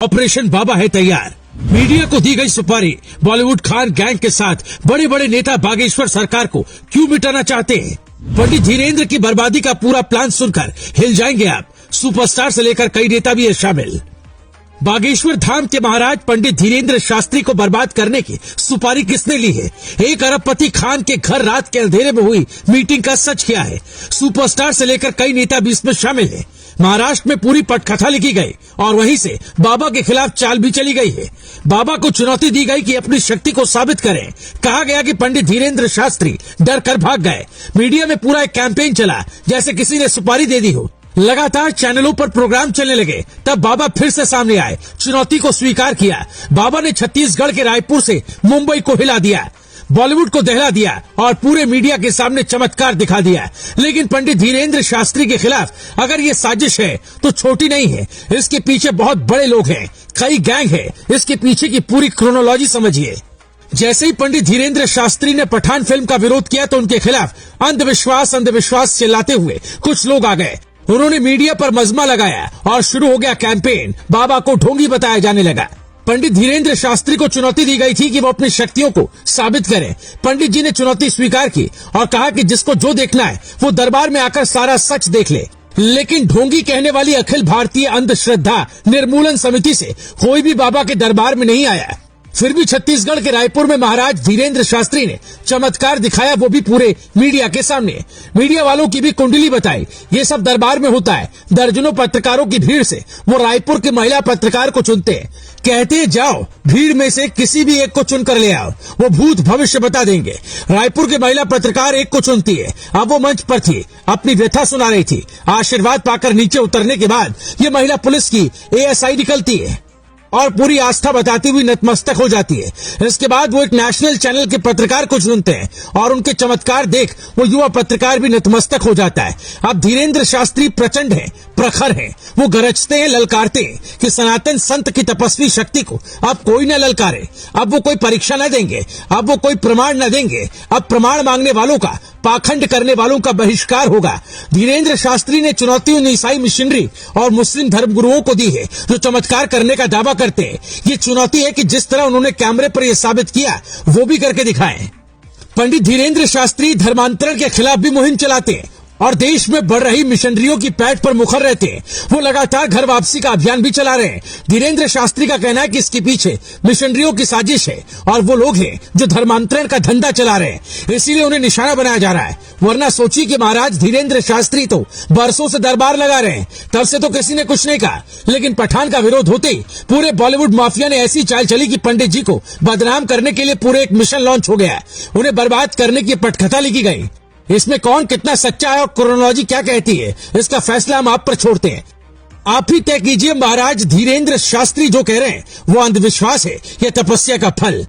Operation बाबा है तैयार। Media को दी गई सुपारी। बॉलीवुड खान गैंग के साथ बड़े बड़े नेता बागेश्वर सरकार को क्यों मिटाना चाहते हैं? पंडित धीरेन्द्र की बर्बादी का पूरा प्लान सुनकर हिल जाएंगे आप। सुपरस्टार से लेकर कई नेता भी है शामिल। बागेश्वर धाम के महाराज पंडित धीरेन्द्र शास्त्री को बर्बाद करने की सुपारी किसने ली है? एक अरबपति खान के घर रात के अंधेरे में हुई मीटिंग का सच क्या है? सुपरस्टार से लेकर कई नेता भी इसमें शामिल है। महाराष्ट्र में पूरी पटकथा लिखी गई और वहीं से बाबा के खिलाफ चाल भी चली गई है। बाबा को चुनौती दी गई कि अपनी शक्ति को साबित करें। कहा गया कि पंडित धीरेन्द्र शास्त्री डर कर भाग गए। मीडिया में पूरा एक कैंपेन चला जैसे किसी ने सुपारी दे दी हो। लगातार चैनलों पर प्रोग्राम चलने लगे। तब बाबा फिर से सामने आए, चुनौती को स्वीकार किया। बाबा ने छत्तीसगढ़ के रायपुर से मुंबई को हिला दिया, बॉलीवुड को दहला दिया और पूरे मीडिया के सामने चमत्कार दिखा दिया। लेकिन पंडित धीरेन्द्र शास्त्री के खिलाफ अगर ये साजिश है तो छोटी नहीं है। इसके पीछे बहुत बड़े लोग हैं, कई गैंग है। इसके पीछे की पूरी क्रोनोलॉजी समझिए। जैसे ही पंडित धीरेन्द्र शास्त्री ने पठान फिल्म का विरोध किया तो उनके खिलाफ अंधविश्वास चिल्लाते हुए कुछ लोग आ गए। उन्होंने मीडिया पर मजमा लगाया और शुरू हो गया कैंपेन। बाबा को ढोंगी बताया जाने लगा। पंडित धीरेन्द्र शास्त्री को चुनौती दी गई थी कि वो अपनी शक्तियों को साबित करें। पंडित जी ने चुनौती स्वीकार की और कहा कि जिसको जो देखना है वो दरबार में आकर सारा सच देख ले। लेकिन ढोंगी कहने वाली अखिल भारतीय अंधश्रद्धा निर्मूलन समिति से कोई भी बाबा के दरबार में नहीं आया। फिर भी छत्तीसगढ़ के रायपुर में महाराज धीरेन्द्र शास्त्री ने चमत्कार दिखाया, वो भी पूरे मीडिया के सामने। मीडिया वालों की भी कुंडली बताई। ये सब दरबार में होता है। दर्जनों पत्रकारों की भीड़ से वो रायपुर के महिला पत्रकार को चुनते हैं। कहते हैं जाओ भीड़ में से किसी भी एक को चुन कर ले आओ, वो भूत भविष्य बता देंगे। रायपुर के महिला पत्रकार एक को चुनती है। अब वो मंच पर थी, अपनी व्यथा सुना रही थी। आशीर्वाद पाकर नीचे उतरने के बाद ये महिला पुलिस की एएसआई निकलती है और पूरी आस्था बताती हुई नतमस्तक हो जाती है। इसके बाद वो एक नेशनल चैनल के पत्रकार को चुनते हैं और उनके चमत्कार देख वो युवा पत्रकार भी नतमस्तक हो जाता है। अब धीरेन्द्र शास्त्री प्रचंड हैं, प्रखर हैं। वो गरजते हैं, ललकारते हैं कि सनातन संत की तपस्वी शक्ति को अब कोई न ललकारे। अब वो कोई परीक्षा न देंगे, अब वो कोई प्रमाण न देंगे। अब प्रमाण मांगने वालों का, पाखंड करने वालों का बहिष्कार होगा। धीरेन्द्र शास्त्री ने चुनौती उन ईसाई मिशनरी और मुस्लिम धर्मगुरुओं को दी है जो चमत्कार करने का दावा करते हैं। ये चुनौती है कि जिस तरह उन्होंने कैमरे पर यह साबित किया वो भी करके दिखाएं। पंडित धीरेन्द्र शास्त्री धर्मांतरण के खिलाफ भी मुहिम चलाते हैं और देश में बढ़ रही मिशनरियों की पैठ पर मुखर रहते हैं। वो लगातार घर वापसी का अभियान भी चला रहे हैं। धीरेन्द्र शास्त्री का कहना है कि इसके पीछे मिशनरियों की साजिश है और वो लोग हैं जो धर्मांतरण का धंधा चला रहे हैं। इसीलिए उन्हें निशाना बनाया जा रहा है। वरना सोचिए कि महाराज धीरेन्द्र शास्त्री तो बरसों से दरबार लगा रहे हैं, तब से तो किसी ने कुछ नहीं कहा। लेकिन पठान का विरोध होते ही पूरे बॉलीवुड माफिया ने ऐसी चाल चली कि पंडित जी को बदनाम करने के लिए पूरे एक मिशन लॉन्च हो गया। उन्हें बर्बाद करने की पटकथा लिखी गई। इसमें कौन कितना सच्चा है और क्रोनोलॉजी क्या कहती है, इसका फैसला हम आप पर छोड़ते हैं। आप ही तय कीजिए महाराज धीरेन्द्र शास्त्री जो कह रहे हैं वो अंधविश्वास है या तपस्या का फल।